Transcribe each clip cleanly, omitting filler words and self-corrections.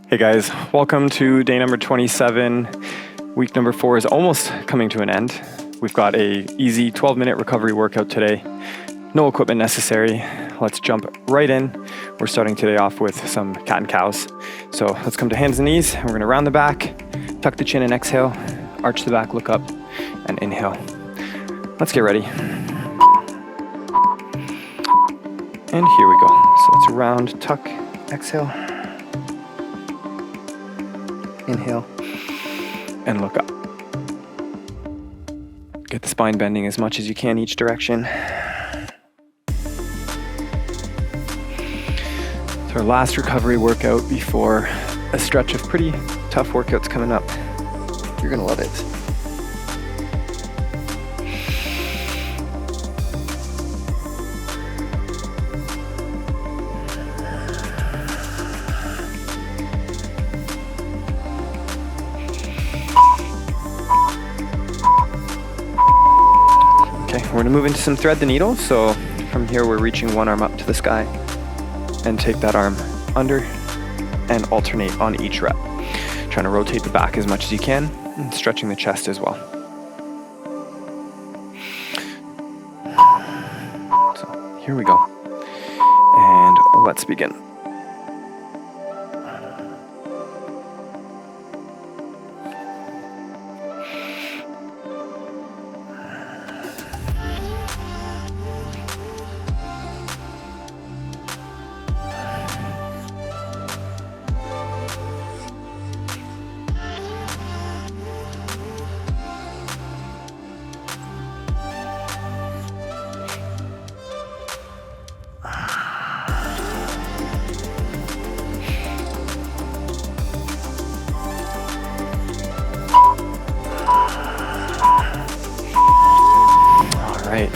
Hey guys, welcome to day number 27. Week number 4 is almost coming to an end. We've got a easy 12-minute recovery workout today. No equipment necessary. Let's jump right in. We're starting today off with some cat and cows. So let's come to hands and knees, and we're gonna round the back, tuck the chin and exhale, arch the back, look up, and inhale. Let's get ready. And here we go. So let's round, tuck, exhale. Inhale and look up. Get the spine bending as much as you can each direction. It's our last recovery workout before a stretch of pretty tough workouts coming up. You're gonna love it. We're gonna move into some thread the needle. So from here, we're reaching one arm up to the sky and take that arm under and alternate on each rep. Trying to rotate the back as much as you can and stretching the chest as well. So here we go. And let's begin. Right,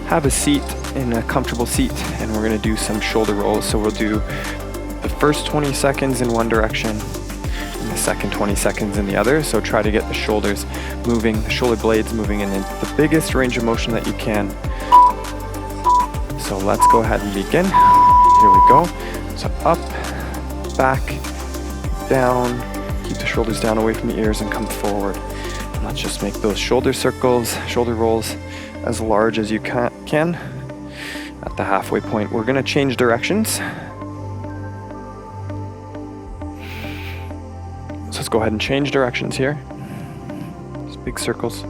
have a seat in a comfortable seat, and we're going to do some shoulder rolls. So we'll do the first 20 seconds in one direction and the second 20 seconds in the other. So try to get the shoulders moving, the shoulder blades moving in the biggest range of motion that you can. So let's go ahead and begin. Here we go. So up, back, down, keep the shoulders down away from the ears and come forward. And let's just make those shoulder circles, shoulder rolls as large as you can. At the halfway point, we're gonna change directions. So let's go ahead and change directions here. These big circles.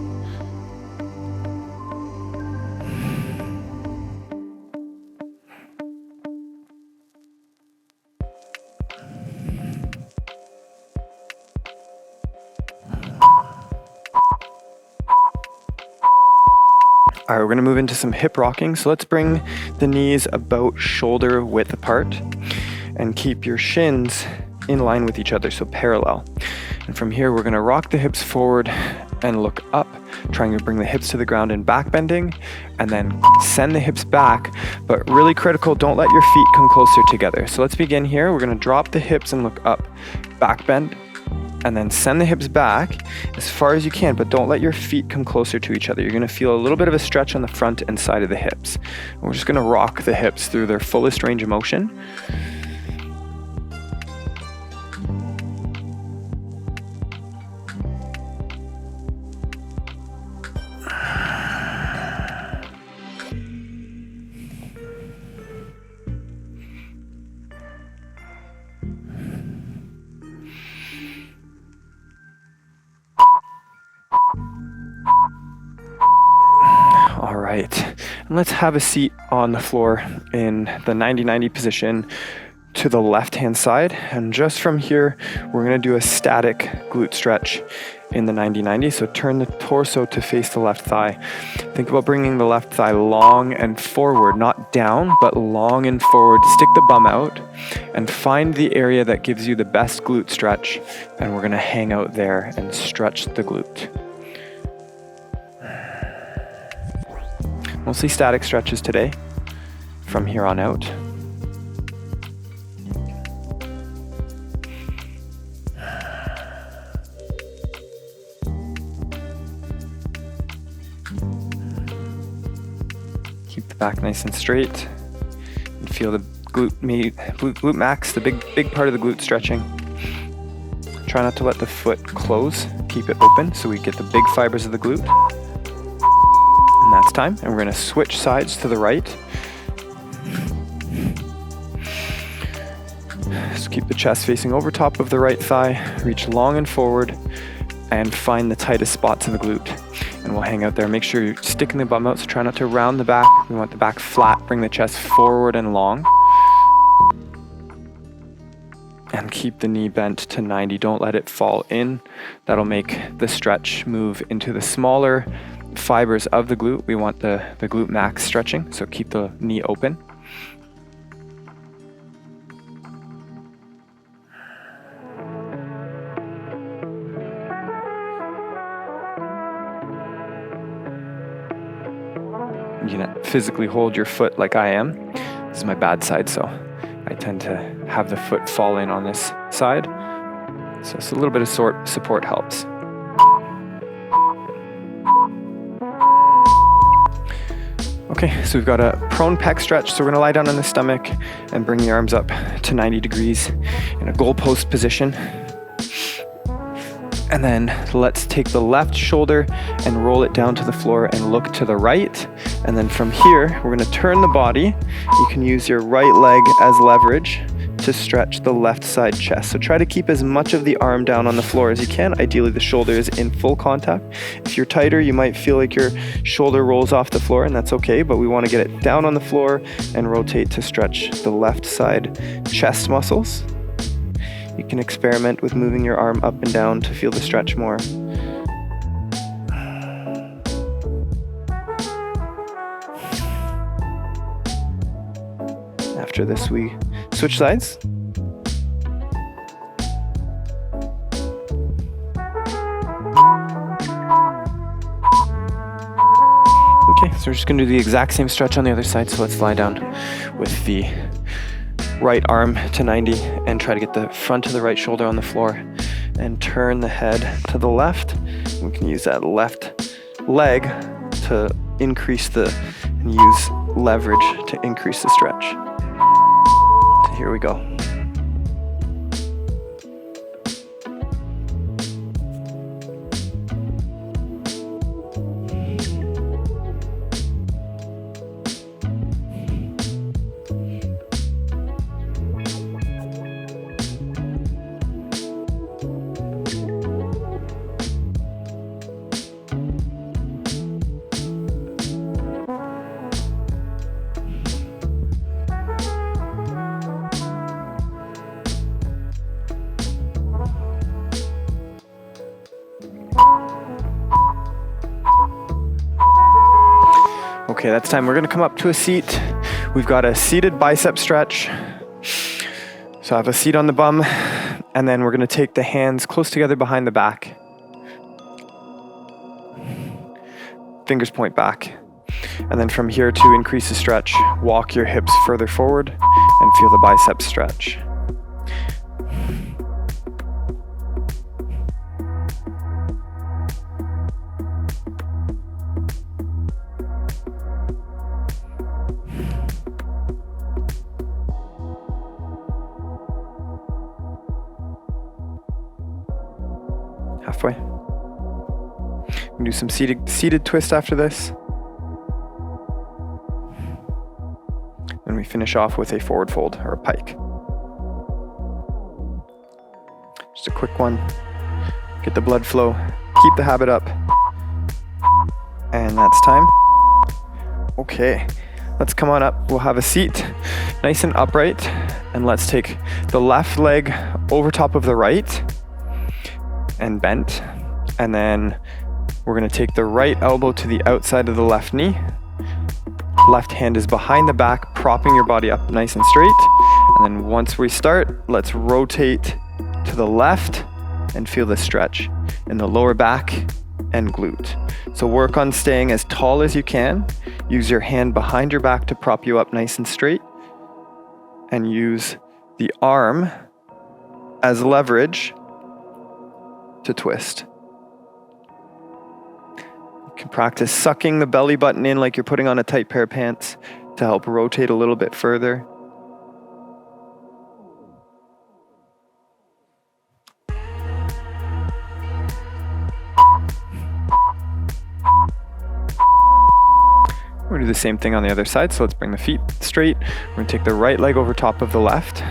All right, we're gonna move into some hip rocking. So let's bring the knees about shoulder width apart and keep your shins in line with each other, so parallel. And from here, we're gonna rock the hips forward and look up, trying to bring the hips to the ground in back bending, and then send the hips back, but really critical, don't let your feet come closer together. So let's begin here. We're gonna drop the hips and look up, back bend, and then send the hips back as far as you can, but don't let your feet come closer to each other. You're gonna feel a little bit of a stretch on the front and side of the hips. We're just gonna rock the hips through their fullest range of motion. All right, and let's have a seat on the floor in the 90-90 position to the left-hand side. And just from here, we're gonna do a static glute stretch in the 90-90. So turn the torso to face the left thigh. Think about bringing the left thigh long and forward, not down, but long and forward. Stick the bum out and find the area that gives you the best glute stretch. And we're gonna hang out there and stretch the glute. Mostly static stretches today from here on out. Keep the back nice and straight and feel the glute max, the big part of the glute stretching. try not to let the foot close. Keep it open so we get the big fibers of the glute. And that's time. And we're going to switch sides to the right. So keep the chest facing over top of the right thigh. Reach long and forward and find the tightest spots of the glute. And we'll hang out there. Make sure you're sticking the bum out, so try not to round the back. We want the back flat. Bring the chest forward and long. And keep the knee bent to 90. Don't let it fall in. That'll make the stretch move into the smaller fibers of the glute. We want the glute max stretching, so keep the knee open. You can physically hold your foot like I am. This is my bad side, so I tend to have the foot fall in on this side. So a little bit of support helps. Okay, so we've got a prone pec stretch. So we're gonna lie down on the stomach and bring the arms up to 90 degrees in a goalpost position. And then let's take the left shoulder and roll it down to the floor and look to the right. And then from here, we're gonna turn the body. You can use your right leg as leverage to stretch the left side chest. So try to keep as much of the arm down on the floor as you can. Ideally, the shoulder is in full contact. If you're tighter, you might feel like your shoulder rolls off the floor, and that's okay, but we wanna get it down on the floor and rotate to stretch the left side chest muscles. You can experiment with moving your arm up and down to feel the stretch more. After this, we switch sides. Okay, so we're just gonna do the exact same stretch on the other side. So let's lie down with the right arm to 90 and try to get the front of the right shoulder on the floor and turn the head to the left. We can use that left leg to increase and use leverage to increase the stretch. So here we go. Okay, that's time. We're gonna come up to a seat. We've got a seated bicep stretch. So I have a seat on the bum, and then we're gonna take the hands close together behind the back. Fingers point back. And then from here, to increase the stretch, walk your hips further forward and feel the bicep stretch. Halfway. We can do some seated twist after this. And we finish off with a forward fold or a pike. Just a quick one. Get the blood flow. Keep the habit up. And that's time. Okay, let's come on up. We'll have a seat nice and upright. And let's take the left leg over top of the right and bent. And then we're gonna take the right elbow to the outside of the left knee. Left hand is behind the back, propping your body up nice and straight. And then once we start, let's rotate to the left and feel the stretch in the lower back and glute. So work on staying as tall as you can. Use your hand behind your back to prop you up nice and straight. And use the arm as leverage to twist. You can practice sucking the belly button in like you're putting on a tight pair of pants to help rotate a little bit further. do the same thing on the other side. So let's bring the feet straight. We're gonna take the right leg over top of the left.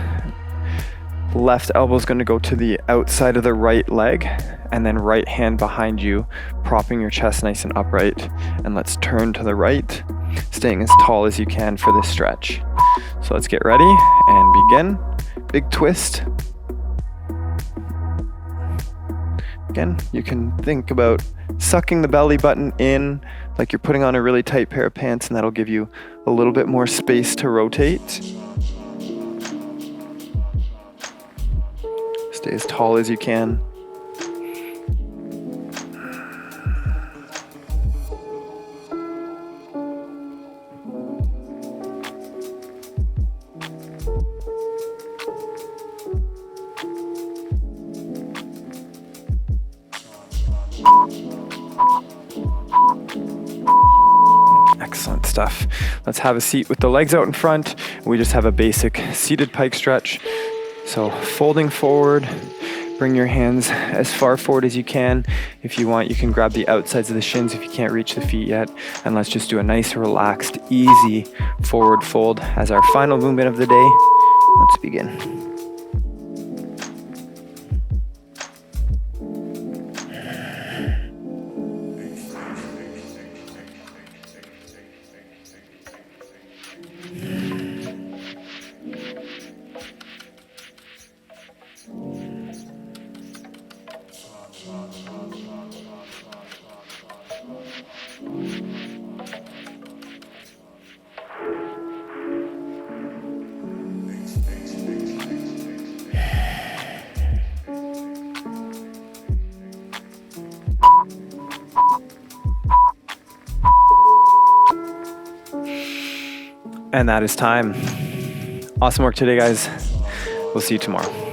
Left elbow is gonna go to the outside of the right leg, and then right hand behind you, propping your chest nice and upright. And let's turn to the right, staying as tall as you can for this stretch. So let's get ready and begin. Big twist. Again, you can think about sucking the belly button in like you're putting on a really tight pair of pants, and that'll give you a little bit more space to rotate. Stay as tall as you can. Excellent stuff. Let's have a seat with the legs out in front. We just have a basic seated pike stretch. So folding forward, bring your hands as far forward as you can. If you want, you can grab the outsides of the shins if you can't reach the feet yet. And let's just do a nice, relaxed, easy forward fold as our final movement of the day. Let's begin. And that is time. Awesome work today, guys. We'll see you tomorrow.